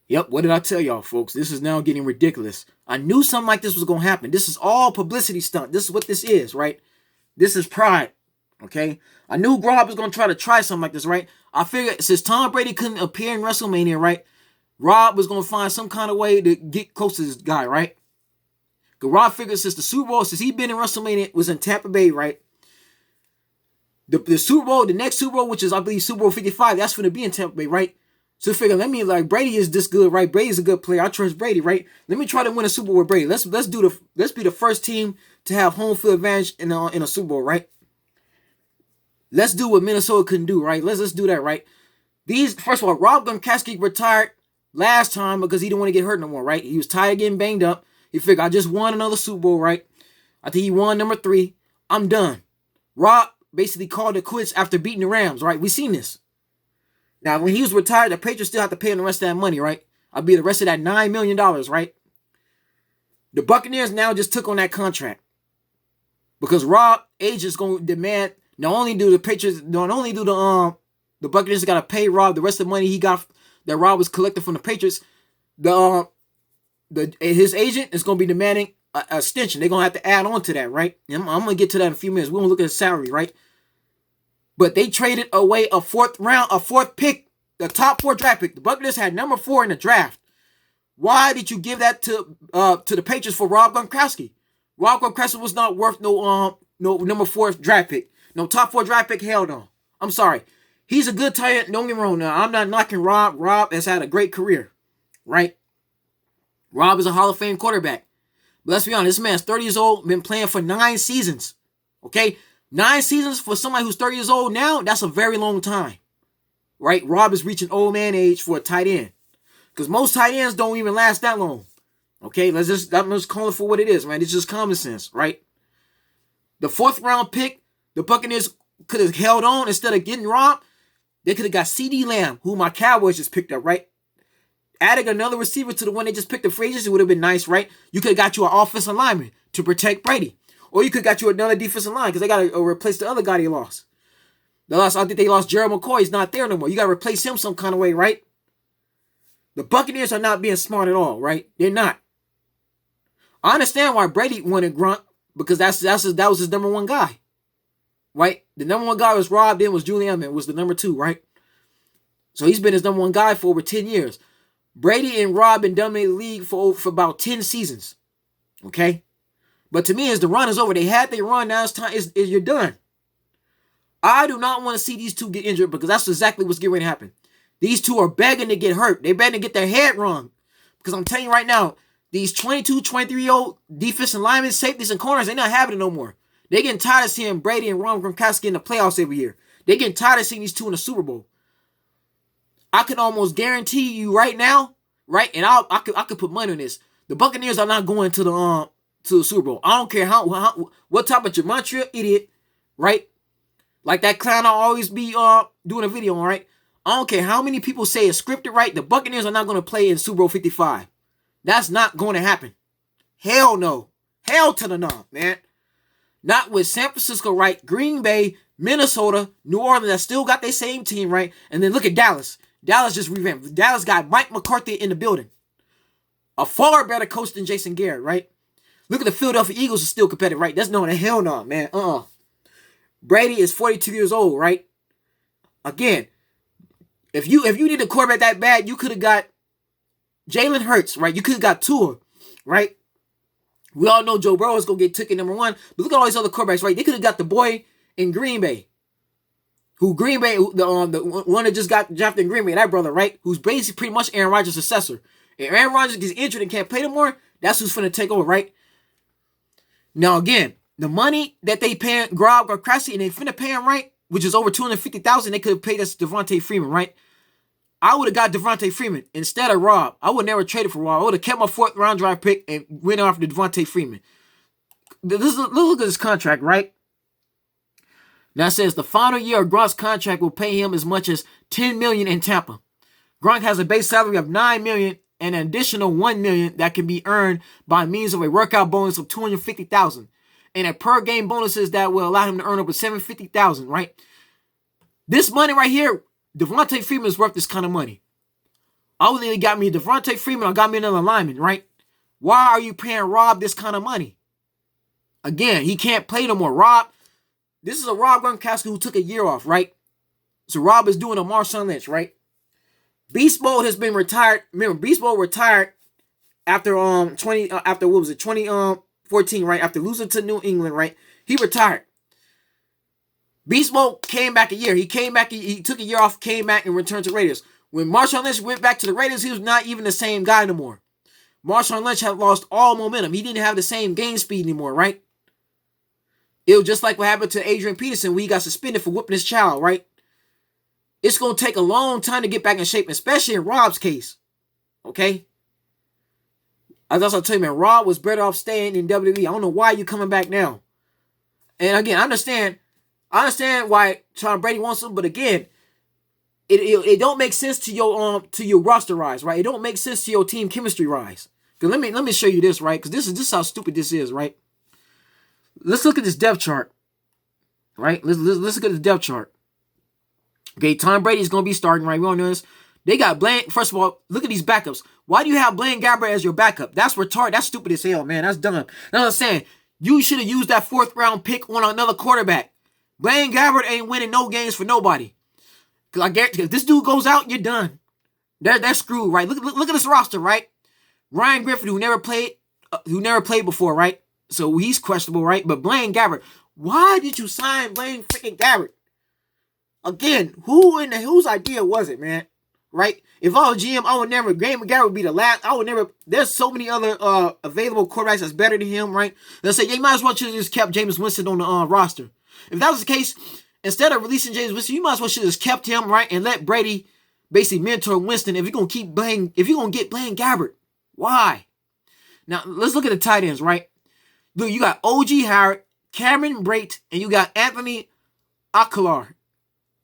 Yep, what did I tell y'all, folks? This is now getting ridiculous. I knew something like this was going to happen. This is all publicity stunt. This is what this is, right? This is pride, okay? I knew Rob was going to try something like this, right? I figured since Tom Brady couldn't appear in WrestleMania, right? Rob was going to find some kind of way to get close to this guy, right? Because Rob figured since the Super Bowl, since he been in WrestleMania, was in Tampa Bay, right? The Super Bowl, the next Super Bowl, which is, I believe, Super Bowl 55, that's going to be in Tampa Bay, right? So figure, let me, like, Brady is this good, right? Brady's a good player. I trust Brady, right? Let me try to win a Super Bowl with Brady. Let's be the first team to have home field advantage in a Super Bowl, right? Let's do what Minnesota couldn't do, right? Let's do that, right? First of all, Rob Gronkowski retired last time because he didn't want to get hurt no more, right? He was tired of getting banged up. He figured, I just won another Super Bowl, right? I think he won number 3. I'm done. Rob basically called it quits after beating the Rams, right? We seen this. Now, when he was retired, the Patriots still have to pay him the rest of that money, right? I'll be the rest of that $9 million, right? The Buccaneers now just took on that contract because Rob agent's going to demand not only do the Buccaneers got to pay Rob the rest of the money he got that Rob was collecting from the Patriots. His agent is going to be demanding an extension. They're going to have to add on to that, right? I'm going to get to that in a few minutes. We're going to look at his salary, right? But they traded away a fourth pick, the top 4 draft pick. The Buccaneers had number 4 in the draft. Why did you give that to the Patriots for Rob Gronkowski? Rob Gronkowski was not worth no number 4 draft pick. No top 4 draft pick, hell no. I'm sorry. He's a good tight end, don't get me wrong now. I'm not knocking Rob. Rob has had a great career, right? Rob is a Hall of Fame quarterback. But let's be honest, this man's 30 years old, been playing for 9 seasons. Okay? 9 seasons for somebody who's 30 years old now, that's a very long time. Right? Rob is reaching old man age for a tight end. Because most tight ends don't even last that long. Okay? I'm just calling it for what it is, man. It's just common sense, right? The 4th round pick, the Buccaneers could have held on instead of getting Rob. They could have got CeeDee Lamb, who my Cowboys just picked up, right? Adding another receiver to the one they just picked up for agency would have been nice, right? You could have got you an offensive lineman to protect Brady. Or you could have got you another defensive line because they got to replace the other guy they lost. I think they lost Gerald McCoy. He's not there no more. You got to replace him some kind of way, right? The Buccaneers are not being smart at all, right? They're not. I understand why Brady wanted Gronk because that was his number 1 guy, right? The number 1 guy was Rob, then was Julian Edelman, was the number 2, right? So he's been his number 1 guy for over 10 years. Brady and Rob been dominating the league for about 10 seasons, okay? But to me, as the run is over, they had their run. Now it's time. You're done. I do not want to see these two get injured because that's exactly what's getting ready to happen. These two are begging to get hurt. They're begging to get their head wrong. Because I'm telling you right now, these 22, 23-year-old defensive linemen, safeties, and corners, they're not having it no more. They're getting tired of seeing Brady and Rob Gronkowski in the playoffs every year. They're getting tired of seeing these two in the Super Bowl. I can almost guarantee you right now, right, and I could put money on this. The Buccaneers are not going to the Super Bowl. I don't care what type of gematria idiot, right? Like that clown I always be doing a video on, right? I don't care how many people say it's scripted, right? The Buccaneers are not going to play in Super Bowl 55. That's not going to happen. Hell no. Hell to the no, man. Not with San Francisco, right? Green Bay, Minnesota, New Orleans that still got their same team, right? And then look at Dallas. Dallas just revamped. Dallas got Mike McCarthy in the building. A far better coach than Jason Garrett, right? Look at the Philadelphia Eagles are still competitive, right? That's no, hell no, man. Brady is 42 years old, right? Again, if you need a quarterback that bad, you could have got Jalen Hurts, right? You could have got Tua, right? We all know Joe Burrow is going to get taken number 1. But look at all these other quarterbacks, right? They could have got the boy in Green Bay. The one that just got drafted in Green Bay, that brother, right? Who's basically pretty much Aaron Rodgers' successor. If Aaron Rodgers gets injured and can't play no more, that's who's finna take over, right? Now, again, the money that they paying Rob Gronkowski and they finna pay him, right? Which is over $250,000, they could have paid us Devontae Freeman, right? I would have got Devontae Freeman instead of Rob. I would never trade it for Rob. I would have kept my 4th round draft pick and went after Devontae Freeman. Look at this contract, right? Now it says the final year of Gronk's contract will pay him as much as $10 million in Tampa. Gronk has a base salary of $9 million and an additional $1 million that can be earned by means of a workout bonus of $250,000 and a per game bonuses that will allow him to earn over $750,000. Right? This money right here, Devontae Freeman is worth this kind of money. I would either got me Devontae Freeman or got me another lineman, right? Why are you paying Rob this kind of money? Again, he can't play no more. Rob, this is a Rob Gronkowski who took a year off, right? So Rob is doing a Marshawn Lynch, right? Beast Mode has been retired. Remember, Beast Mode retired after 2014, right? After losing to New England, right? He retired. Beast Mode came back a year. He came back, he took a year off, came back and returned to Raiders. When Marshawn Lynch went back to the Raiders, he was not even the same guy no more. Marshawn Lynch had lost all momentum. He didn't have the same game speed anymore, right? It was just like what happened to Adrian Peterson when he got suspended for whooping his child, right? It's going to take a long time to get back in shape, especially in Rob's case, okay? As I was telling you, man, Rob was better off staying in WWE. I don't know why you're coming back now. And again, I understand why Tom Brady wants him, but again, it don't make sense to your roster rise, right? It don't make sense to your team chemistry rise. Cause let me show you this, right? Because this is how stupid this is, right? Let's look at this depth chart, right? Let's look at the depth chart. Okay, Tom Brady's gonna be starting, right? We all know this. They got Blaine. First of all, look at these backups. Why do you have Blaine Gabbert as your backup? That's retarded. That's stupid as hell, man. That's dumb. That's what I'm saying. You should have used that 4th round pick on another quarterback. Blaine Gabbert ain't winning no games for nobody. Cause I guarantee if this dude goes out, you're done. They're screwed, right? Look at this roster, right? Ryan Griffin, who never played before, right? So he's questionable, right? But Blaine Gabbert, why did you sign Blaine freaking Gabbert? Again, whose idea was it, man? Right? If I was GM, I would never. Blaine Gabbert would be the last. I would never. There's so many other available quarterbacks that's better than him, right? Let's say you might as well just kept Jameis Winston on the roster. If that was the case, instead of releasing Jameis Winston, you might as well should have just kept him, right, and let Brady basically mentor Winston. If you're gonna get Blaine Gabbert, why? Now let's look at the tight ends, right? Look, you got O.G. Howard, Cameron Brate, and you got Anthony Aguilar.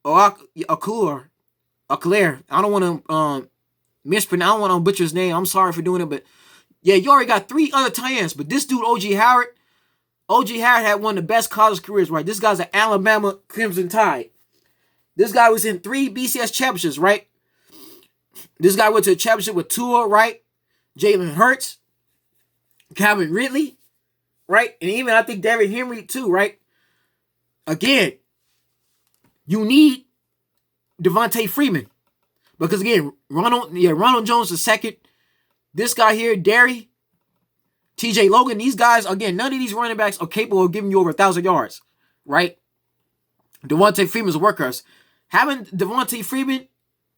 Or Aguilar. I don't want to mispronounce. I don't want to butcher his name. I'm sorry for doing it, but yeah, you already got 3 other tight ends. But this dude, O.G. Howard had one of the best college careers, right? This guy's an Alabama Crimson Tide. This guy was in 3 BCS championships, right? This guy went to a championship with Tua, right? Jalen Hurts, Calvin Ridley, right? And even I think Derrick Henry too, right? Again, you need Devontae Freeman. Because again, Ronald Jones the second. This guy here, Derry, TJ Logan, these guys, again, none of these running backs are capable of giving you over 1,000 yards, right? Devontae Freeman's a workhorse. Having Devontae Freeman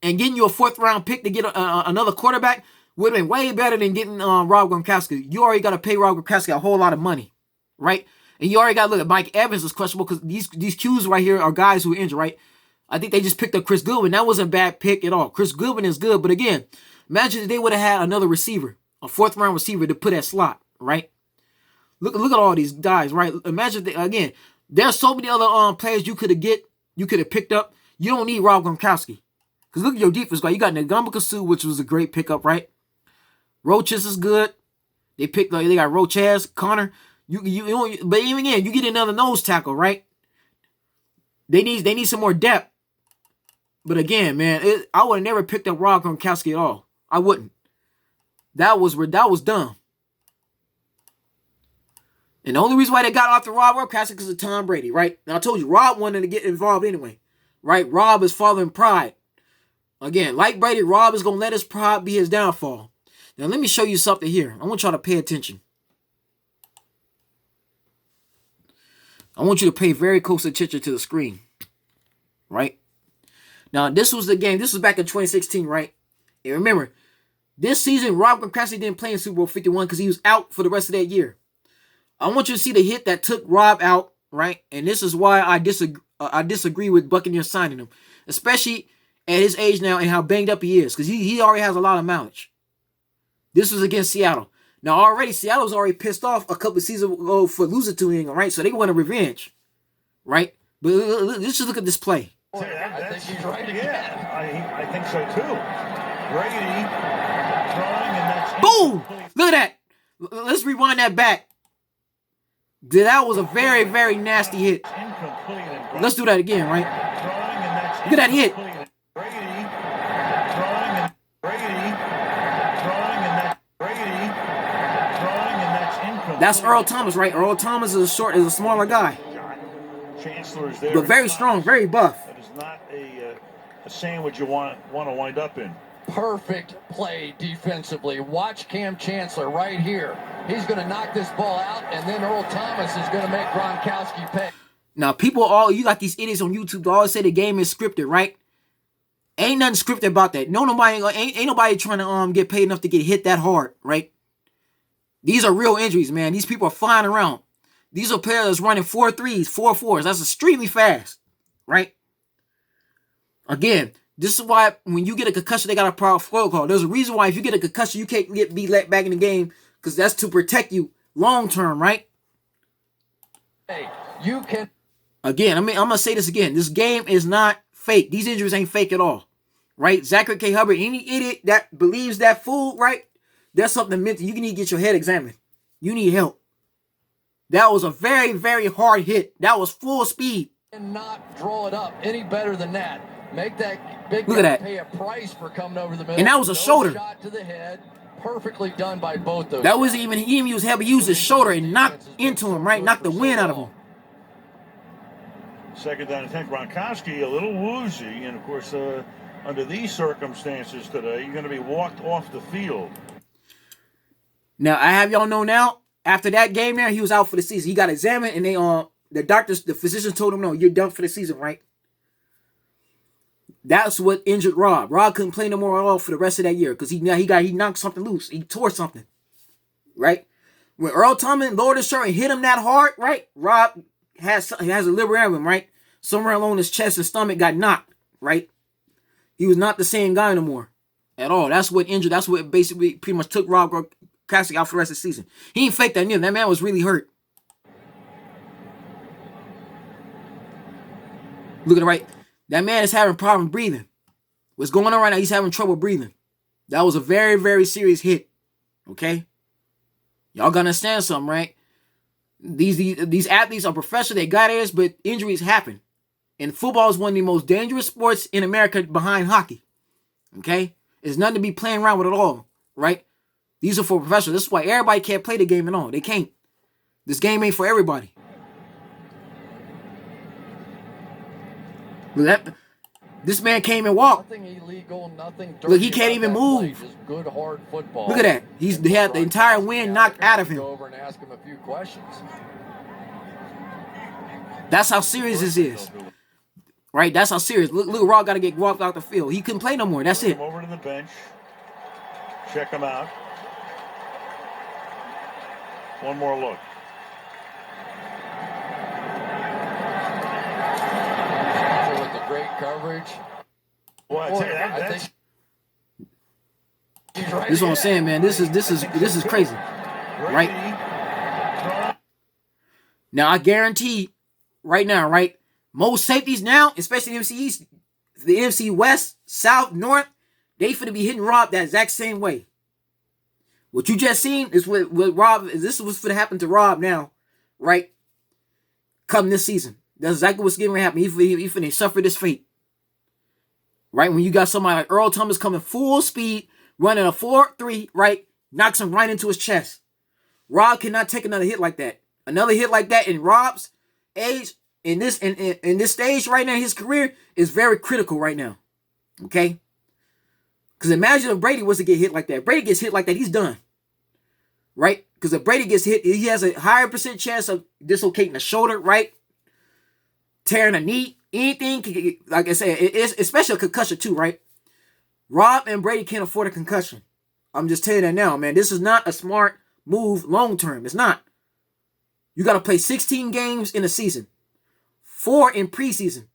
and getting you a 4th round pick to get another quarterback would have been way better than getting Rob Gronkowski. You already got to pay Rob Gronkowski a whole lot of money, right? And you already got to look at Mike Evans is questionable because these Qs right here are guys who are injured, right? I think they just picked up Chris Goodwin. That wasn't a bad pick at all. Chris Goodwin is good, but again, imagine if they would have had another receiver, a 4th round receiver to put at slot, right? Look at all these guys, right? Imagine again, there's so many other players you could have picked up. You don't need Rob Gronkowski. Because look at your defense, guy. You got Ngamba Suh, which was a great pickup, right? Roaches is good. They got Roches, Connor. But even again, you get another nose tackle, right? They need some more depth. But again, man, I would have never picked up Rob Gronkowski at all. I wouldn't. That was dumb. And the only reason why they got off the Rob Gronkowski because of Tom Brady, right? Now I told you, Rob wanted to get involved anyway, right? Rob is following pride. Again, like Brady, Rob is going to let his pride be his downfall. Now let me show you something here. I want y'all to pay attention. I want you to pay very close attention to the screen, right? Now, this was the game. This was back in 2016, right? And remember, this season, Rob Gronkowski didn't play in Super Bowl 51 because he was out for the rest of that year. I want you to see the hit that took Rob out, right? And this is why I disagree with Buccaneers signing him, especially at his age now and how banged up he is because he already has a lot of mileage. This was against Seattle. Now, already, Seattle was already pissed off a couple of seasons ago for losing to New England, right? So they want a revenge, right? But let's just look at this play. I think he's right again. Yeah, I think so too. Brady throwing and that's boom! Look at that. Let's rewind that back. That was a very, very nasty hit. Let's do that again, right? Look at that hit. Brady throwing and Brady That's Earl Thomas, right? Earl Thomas is a smaller guy, Chancellor's there, but very strong, very buff. That is not a sandwich you want to wind up in. Perfect play defensively. Watch Cam Chancellor right here. He's going to knock this ball out, and then Earl Thomas is going to make Gronkowski pay. Now, you got these idiots on YouTube that always say the game is scripted, right? Ain't nothing scripted about that. Ain't nobody trying to get paid enough to get hit that hard, right? These are real injuries, man. These people are flying around. These are players running 4.3s, 4.4s. That's extremely fast, right? Again, this is why when you get a concussion, they got a protocol. There's a reason why if you get a concussion, you can't be let back in the game because that's to protect you long term, right? Hey, you can. Again, I'm going to say this again. This game is not fake. These injuries ain't fake at all, right? Zachary K. Hubbard, any idiot that believes that fool, right? That's something mental. You need to get your head examined. You need help. That was a very, very hard hit. That was full speed. And not draw it up any better than that. Make that big guy pay a price for coming over the middle. And that was a shoulder. Shot to the head. Perfectly done by both those. That wasn't even he used heavy. He used his shoulder and knocked into him, right? Knocked the wind out of him. Second down and 10. Gronkowski a little woozy, and of course, under these circumstances today, you're going to be walked off the field. Now I have y'all know now. After that game, there he was out for the season. He got examined, and the physicians told him, "No, you're done for the season." Right? That's what injured Rob. Rob couldn't play no more at all for the rest of that year because he knocked something loose. He tore something. Right? When Earl Thomas lowered his shirt and hit him that hard, right? Rob has a liberarium, right? Somewhere along his chest and stomach got knocked, right? He was not the same guy no more at all. That's what basically pretty much took Rob Gronkowski out for the rest of the season. He ain't fake that neither. That man was really hurt. Look at it right. That man is having problem breathing. What's going on right now? He's having trouble breathing. That was a very, very serious hit. Okay? Y'all gotta understand something, right? These athletes are professional, they got it, but injuries happen. And football is one of the most dangerous sports in America behind hockey. Okay? It's nothing to be playing around with at all, right? These are for professionals. This is why everybody can't play the game at all. They can't. This game ain't for everybody. Look, this man came and walked. Nothing illegal, nothing dirty. Look, he can't even move. Just good hard football. Look at that. He had the entire wind knocked out of him. Go over and ask him a few questions. That's how serious this is. Right? That's how serious. Look, Raw got to get walked out the field. He couldn't play no more. That's it. Come over to the bench. Check him out. One more look. With the great coverage. Well, I tell you, that's this is what I'm saying, man. This is crazy. Right? Now I guarantee right now, right? Most safeties now, especially the NFC East, the NFC West, South, North, they finna be hitting Rob that exact same way. What you just seen is what Rob is. This is what's finna happen to Rob now, right? Come this season. That's exactly what's getting ready to happen. He finna suffer this fate. Right? When you got somebody like Earl Thomas coming full speed, running a 4.3, right? Knocks him right into his chest. Rob cannot take another hit like that. Another hit like that in Rob's age, in this stage right now in his career, is very critical right now. Okay? Because imagine if Brady was to get hit like that. Brady gets hit like that, he's done. Right? Because if Brady gets hit, he has a higher percent chance of dislocating a shoulder, right? Tearing a knee, anything. Like I said, it's especially a concussion too, right? Rob and Brady can't afford a concussion. I'm just telling you that now, man. This is not a smart move long term. It's not. You got to play 16 games in a season. 4 in preseason.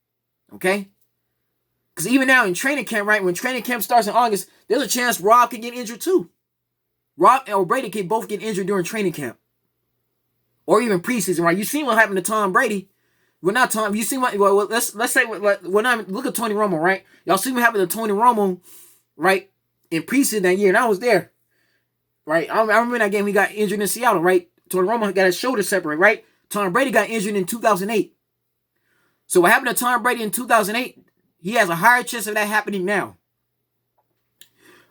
Okay? Because even now in training camp, right? When training camp starts in August, there's a chance Rob can get injured too. Rob or Brady can both get injured during training camp. Or even preseason, right? You seen what happened to Tom Brady. Well, not Tom. You seen what? Well, let's say when I look at Tony Romo, right? Y'all see what happened to Tony Romo, right? In preseason that year, and I was there, right? I remember that game he got injured in Seattle, right? Tony Romo got his shoulder separate, right? Tom Brady got injured in 2008. So what happened to Tom Brady in 2008? He has a higher chance of that happening now.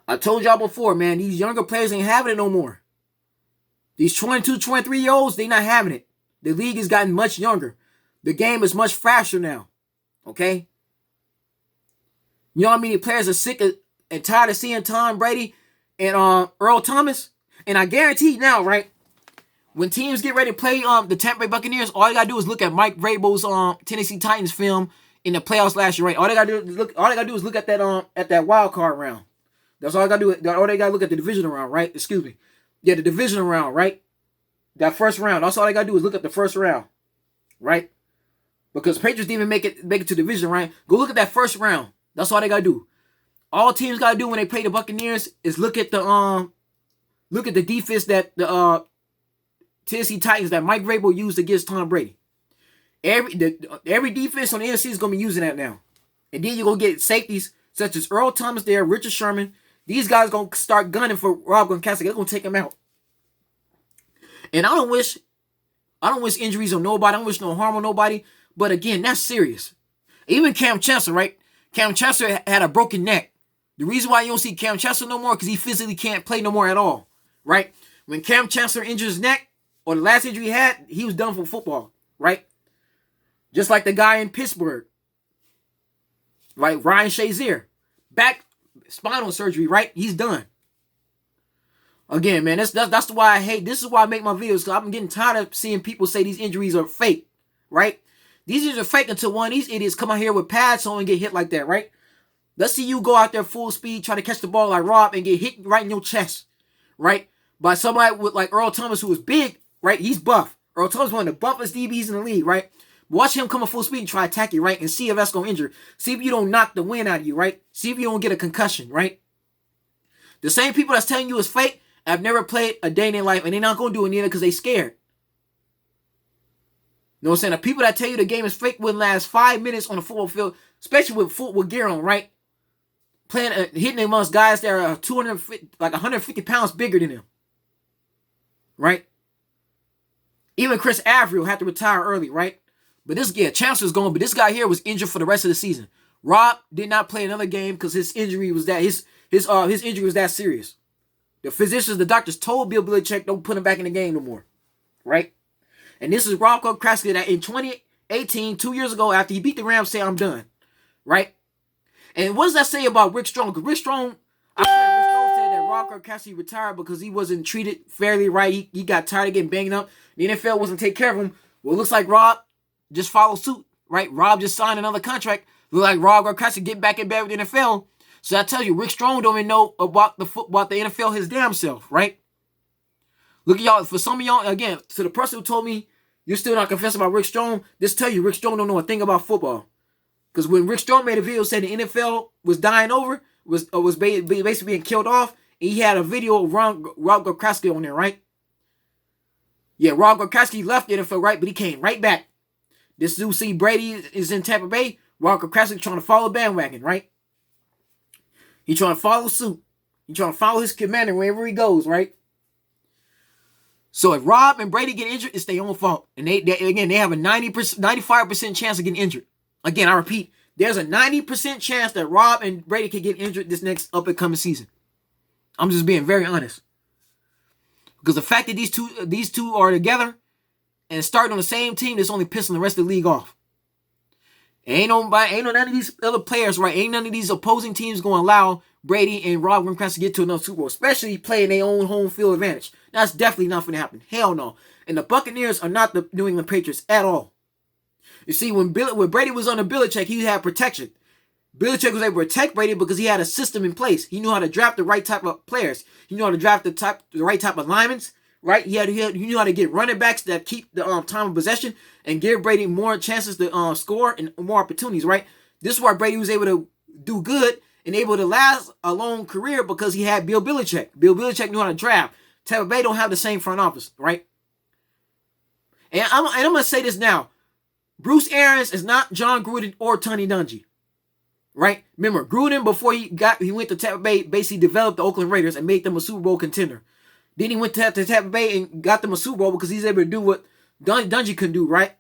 I told y'all before, man, these younger players ain't having it no more. These 22, 23-year-olds, they not having it. The league has gotten much younger. The game is much faster now. Okay? You know how many players are sick and tired of seeing Tom Brady and Earl Thomas? And I guarantee now, right? When teams get ready to play the Tampa Bay Buccaneers, all you gotta do is look at Mike Vrabel's Tennessee Titans film in the playoffs last year, right? All they gotta do is look at that wild card round. That's all I gotta do. All they gotta look at the divisional round, right? Excuse me. Yeah, the divisional round, right? That first round. That's all they gotta do is look at the first round, right? Because Patriots didn't even make it to the division, right? Go look at that first round. That's all they gotta do. All teams gotta do when they play the Buccaneers is look at the defense that the Tennessee Titans that Mike Vrabel used against Tom Brady. Every defense on the NFC is gonna be using that now. And then you're gonna get safeties such as Earl Thomas there, Richard Sherman. These guys gonna start gunning for Rob Gronkowski. They're gonna take him out. And I don't wish injuries on nobody. I don't wish no harm on nobody. But again, that's serious. Even Cam Chancellor, right? Cam Chancellor had a broken neck. The reason why you don't see Cam Chancellor no more because he physically can't play no more at all, right? When Cam Chancellor injured his neck, or the last injury he had, he was done for football, right? Just like the guy in Pittsburgh, right? Ryan Shazier, back spinal surgery, right? He's done. Again, man, that's why I hate. This is why I make my videos, because I'm getting tired of seeing people say these injuries are fake, right? These injuries are fake until one of these idiots come out here with pads on and get hit like that, right? Let's see you go out there full speed, try to catch the ball like Rob and get hit right in your chest, right? By somebody with like Earl Thomas, who is big, right? He's buff. Earl Thomas is one of the buffest DBs in the league, right? Watch him come at full speed and try to attack you, right? And see if that's going to injure. See if you don't knock the wind out of you, right? See if you don't get a concussion, right? The same people that's telling you it's fake have never played a day in their life, and they're not going to do it either because they scared. You know what I'm saying? The people that tell you the game is fake wouldn't last 5 minutes on the football field, especially with football gear on, right? Playing, hitting amongst guys that are 150 pounds bigger than them, right? Even Chris Averill had to retire early, right? But Chancellor's going, but this guy here was injured for the rest of the season. Rob did not play another game because his injury was that his injury was that serious. The physicians, the doctors told Bill Belichick, don't put him back in the game no more, right? And this is Rob Gronkowski that in 2018, 2 years ago, after he beat the Rams, said, I'm done, right? And what does that say about Rick Strong? Because Rick Strong said that Rob Gronkowski retired because he wasn't treated fairly right. He got tired of getting banged up. The NFL wasn't taking care of him. Well, it looks like Rob just followed suit, right? Rob just signed another contract. Look like Rob Gronkowski getting back in bed with the NFL. So I tell you, Rick Strong don't even know about the NFL his damn self, right? Look at y'all. For some of y'all, again, to the person who told me you're still not confessing about Rick Strong, just tell you Rick Strong don't know a thing about football. Because when Rick Strong made a video saying the NFL was dying over, was basically being killed off, and he had a video of Rob Gronkowski on there, right? Yeah, Rob Gronkowski left the NFL, right? But he came right back. This dude, see Brady is in Tampa Bay. Rob Gronkowski trying to follow the bandwagon, right? He trying to follow suit. He trying to follow his commander wherever he goes, right? So if Rob and Brady get injured, it's their own fault. And they have a 95% chance of getting injured. Again, I repeat, there's a 90% chance that Rob and Brady could get injured this next up-and-coming season. I'm just being very honest. Because the fact that these two are together and starting on the same team, that's only pissing the rest of the league off. Ain't none of these other players, right? Ain't none of these opposing teams going to allow Brady and Rob Gronkowski to get to another Super Bowl, especially playing their own home field advantage. That's definitely not going to happen. Hell no. And the Buccaneers are not the New England Patriots at all. You see, when Brady was under Belichick, he had protection. Belichick was able to protect Brady because he had a system in place. He knew how to draft the right type of players. He knew how to draft the right type of linemen, right? He knew how to get running backs that keep the time of possession and give Brady more chances to score and more opportunities, right? This is why Brady was able to do good and able to last a long career because he had Bill Belichick. Bill Belichick knew how to draft. Tampa Bay don't have the same front office, right? And I'm going to say this now. Bruce Arians is not John Gruden or Tony Dungy, right? Remember, Gruden, before he went to Tampa Bay, basically developed the Oakland Raiders and made them a Super Bowl contender. Then he went to Tampa Bay and got them a Super Bowl because he's able to do what Dungy couldn't do, right?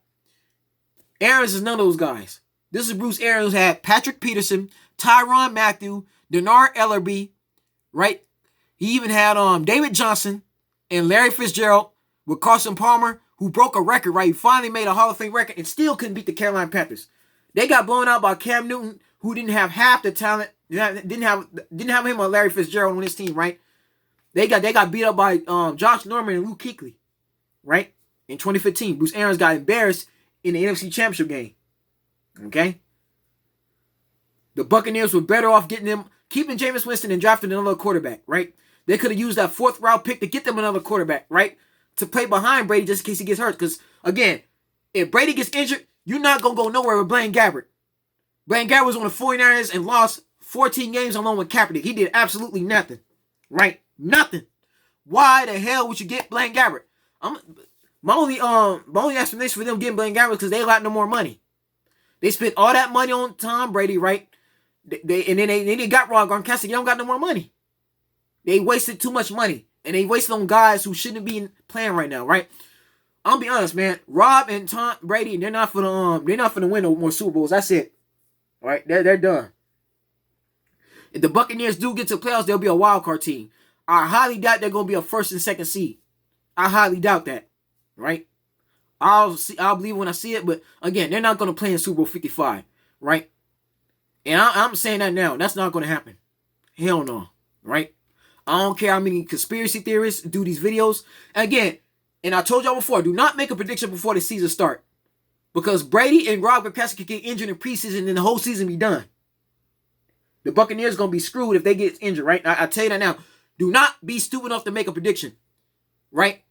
Arians is none of those guys. This is Bruce Arians, who had Patrick Peterson, Tyrann Mathieu, Denard Ellerbe, right? He even had David Johnson, and Larry Fitzgerald with Carson Palmer, who broke a record, right? He finally made a Hall of Fame record and still couldn't beat the Carolina Panthers. They got blown out by Cam Newton, who didn't have half the talent. Didn't have him or Larry Fitzgerald on his team, right? They got beat up by Josh Norman and Luke Kuechly, right? In 2015, Bruce Arians got embarrassed in the NFC Championship game. Okay? The Buccaneers were better off keeping Jameis Winston and drafting another quarterback, right? They could have used that 4th round pick to get them another quarterback, right? To play behind Brady just in case he gets hurt. Because, again, if Brady gets injured, you're not going to go nowhere with Blaine Gabbert. Blaine Gabbert was on the 49ers and lost 14 games along with Kaepernick. He did absolutely nothing, right? Nothing. Why the hell would you get Blaine Gabbert? My only explanation for them getting Blaine Gabbert is because they got no more money. They spent all that money on Tom Brady, right? They got Rob Gronkowski. They don't got no more money. They wasted too much money, and they wasted on guys who shouldn't be playing right now, right? I'll be honest, man. Rob and Tom Brady, they're not gonna win no more Super Bowls. That's it. All right, they're done. If the Buccaneers do get to the playoffs, they'll be a wild card team. I highly doubt they're gonna be a 1st and 2nd seed. I highly doubt that. Right? I'll believe when I see it, but again, they're not gonna play in Super Bowl 55, right? And I'm saying that now. That's not gonna happen. Hell no. Right? I don't care how many conspiracy theorists do these videos. Again, and I told y'all before, do not make a prediction before the season start. Because Brady and Rob Gronkowski could get injured in preseason and then the whole season be done. The Buccaneers going to be screwed if they get injured, right? I tell you that now. Do not be stupid enough to make a prediction, right?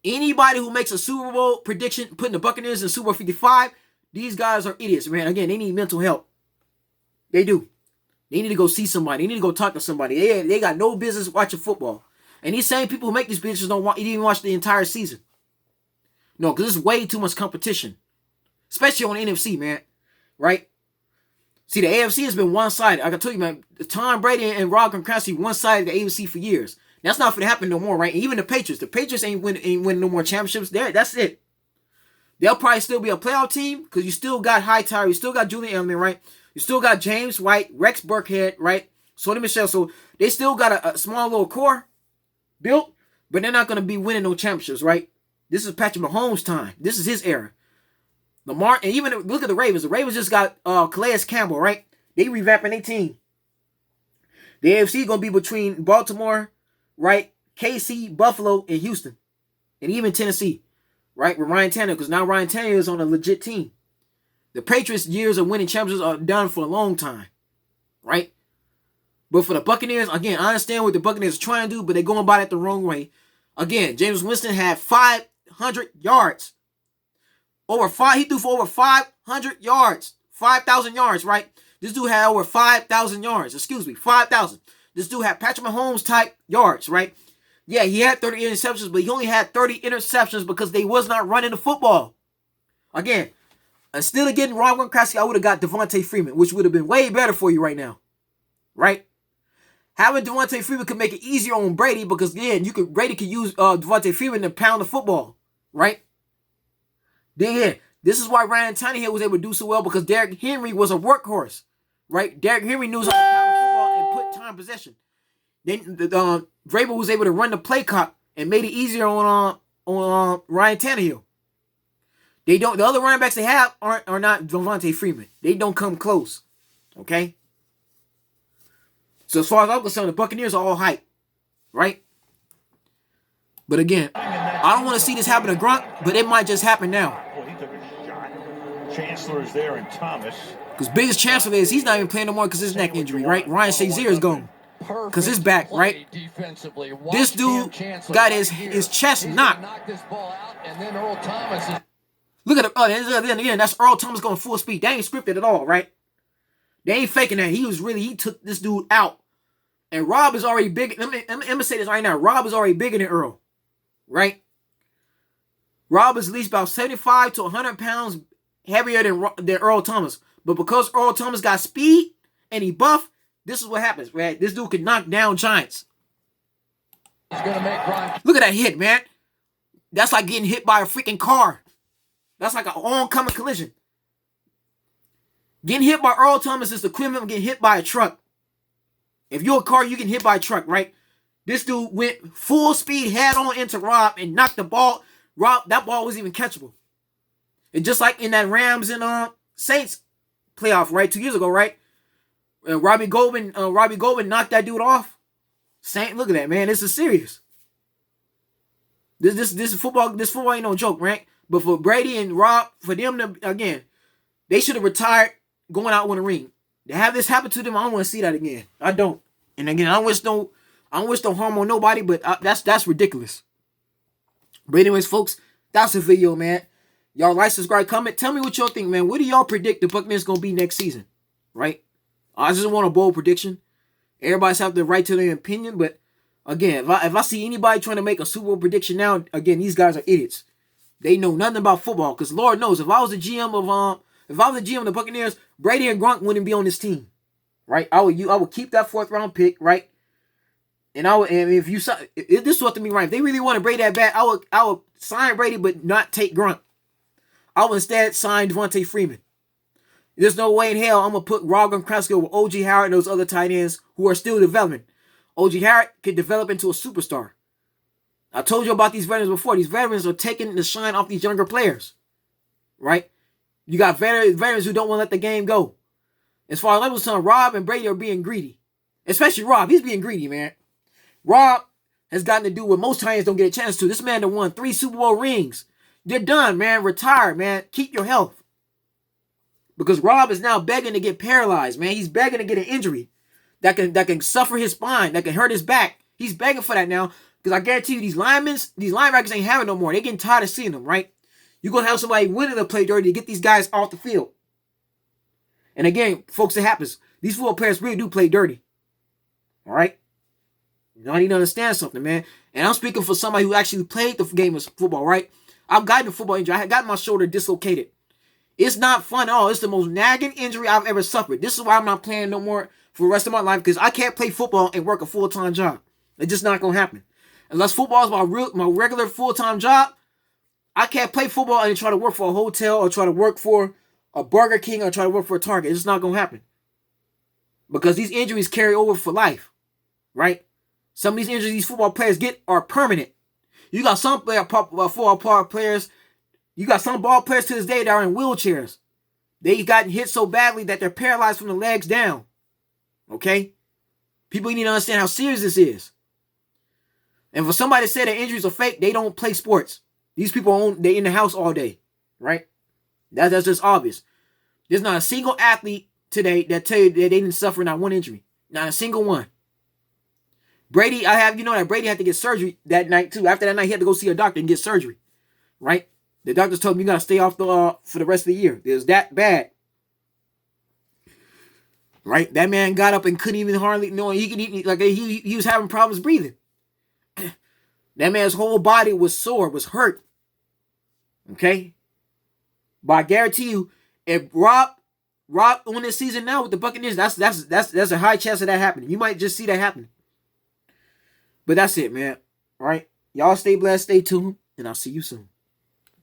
Anybody who makes a Super Bowl prediction, putting the Buccaneers in Super Bowl 55, these guys are idiots, man. Again, they need mental help. They do. They need to go see somebody. They need to go talk to somebody. They got no business watching football. And these same people who make these predictions don't even watch the entire season. No, because there's way too much competition. Especially on the NFC, man. Right? See, the AFC has been one-sided. Like I told you, man, Tom Brady and Rob Gronkowski one-sided the AFC for years. That's not going to happen no more, right? And even the Patriots ain't winning no more championships. That's it. They'll probably still be a playoff team because you still got Hightower, you still got Julian Edelman, right? You still got James White, Rex Burkhead, right? Sonny Michel. So they still got a small little core built, but they're not going to be winning no championships, right? This is Patrick Mahomes' time. This is his era. Lamar, and even look at the Ravens. The Ravens just got Calais Campbell, right? They revamping their team. The AFC going to be between Baltimore, right? KC, Buffalo, and Houston. And even Tennessee, right? With Ryan Tannehill, because now Ryan Tannehill is on a legit team. The Patriots' years of winning championships are done for a long time, right? But for the Buccaneers, again, I understand what the Buccaneers are trying to do, but they're going about it the wrong way. Again, Jameis Winston had 500 yards. He threw for over 500 yards. 5,000 yards, right? This dude had over 5,000 yards. 5,000. This dude had Patrick Mahomes type yards, right? Yeah, he had 30 interceptions, but he only had 30 interceptions because they was not running the football. Again, instead of getting Rob Gronkowski, I would have got Devontae Freeman, which would have been way better for you right now. Right? Having Devontae Freeman could make it easier on Brady because, Brady could use Devontae Freeman to pound the football. Right? Then, this is why Ryan Tannehill was able to do so well because Derrick Henry was a workhorse. Right? Derrick Henry knew how to pound the football and put time possession. Then, Vrabel was able to run the play clock and made it easier on Ryan Tannehill. The other running backs they have are not Devontae Freeman. They don't come close. Okay? So as far as I'm concerned, the Buccaneers are all hype. Right? But again, I don't want to see this happen to Gronk, but it might just happen now. Well, he took a shot. Chancellor's there and Thomas. Because biggest Chancellor is he's not even playing no more because his neck injury, right? Ryan Shazier is gone. Because his back, right? This dude got his chest knocked. Look at him. That's Earl Thomas going full speed. They ain't scripted at all, right? They ain't faking that. He took this dude out. And Rob is already big. Let me say this right now. Rob is already bigger than Earl. Right? Rob is at least about 75 to 100 pounds heavier than Earl Thomas. But because Earl Thomas got speed and he buff, this is what happens, right? This dude could knock down giants. Look at that hit, man. That's like getting hit by a freaking car. That's like an oncoming collision. Getting hit by Earl Thomas is the equivalent of getting hit by a truck. If you're a car, you get hit by a truck, right? This dude went full speed head on into Rob and knocked the ball. Rob, that ball was even catchable. And just like in that Rams and Saints playoff, right, 2 years ago, right? Robbie Goldman knocked that dude off. Saint, look at that, man. This is serious. This is football. This football ain't no joke, right? But for Brady and Rob, for them to, again, they should have retired going out with a ring. To have this happen to them, I don't want to see that again. I don't. And again, I don't wish no harm on nobody, but that's ridiculous. But anyways, folks, that's the video, man. Y'all like, subscribe, comment. Tell me what y'all think, man. What do y'all predict the Buccaneers going to be next season? Right? I just want a bold prediction. Everybody's have the right to their opinion, but again, if I see anybody trying to make a Super Bowl prediction now, again, these guys are idiots. They know nothing about football. Because Lord knows, if I was the GM of the Buccaneers, Brady and Gronk wouldn't be on this team. Right? I would keep that 4th round pick, right? And if this is what to me, right? If they really wanted Brady that bad, I would sign Brady but not take Gronk. I would instead sign Devontae Freeman. There's no way in hell I'm going to put Rob Gronkowski with O.J. Howard and those other tight ends who are still developing. O.J. Howard could develop into a superstar. I told you about these veterans before. These veterans are taking the shine off these younger players. Right? You got veterans who don't want to let the game go. As far as I was saying, Rob and Brady are being greedy. Especially Rob. He's being greedy, man. Rob has gotten to do what most tight ends don't get a chance to. This man that won 3 Super Bowl rings. You're done, man. Retire, man. Keep your health. Because Rob is now begging to get paralyzed, man. He's begging to get an injury that can suffer his spine, that can hurt his back. He's begging for that now. Because I guarantee you, these linebackers ain't having no more. They're getting tired of seeing them, right? You're going to have somebody willing to play dirty to get these guys off the field. And again, folks, it happens. These football players really do play dirty. All right? You need to understand something, man. And I'm speaking for somebody who actually played the game of football, right? I've gotten a football injury. I got my shoulder dislocated. It's not fun at all. It's the most nagging injury I've ever suffered. This is why I'm not playing no more for the rest of my life, because I can't play football and work a full-time job. It's just not going to happen. Unless football is my regular full-time job, I can't play football and try to work for a hotel or try to work for a Burger King or try to work for a Target. It's just not going to happen. Because these injuries carry over for life, right? Some of these injuries these football players get are permanent. You got some football players. You got some ball players to this day that are in wheelchairs. They've gotten hit so badly that they're paralyzed from the legs down. Okay? People need to understand how serious this is. And for somebody to say that injuries are fake, they don't play sports. These people they in the house all day. Right? That's just obvious. There's not a single athlete today that tell you that they didn't suffer not one injury. Not a single one. Brady, that Brady had to get surgery that night too. After that night, he had to go see a doctor and get surgery. Right? The doctors told him you gotta stay off for the rest of the year. It was that bad. Right? That man got up and couldn't even hardly he was having problems breathing. That man's whole body was sore, was hurt. Okay? But I guarantee you, if Rob on this season now with the Buccaneers, that's a high chance of that happening. You might just see that happen. But that's it, man. All right? Y'all stay blessed, stay tuned, and I'll see you soon.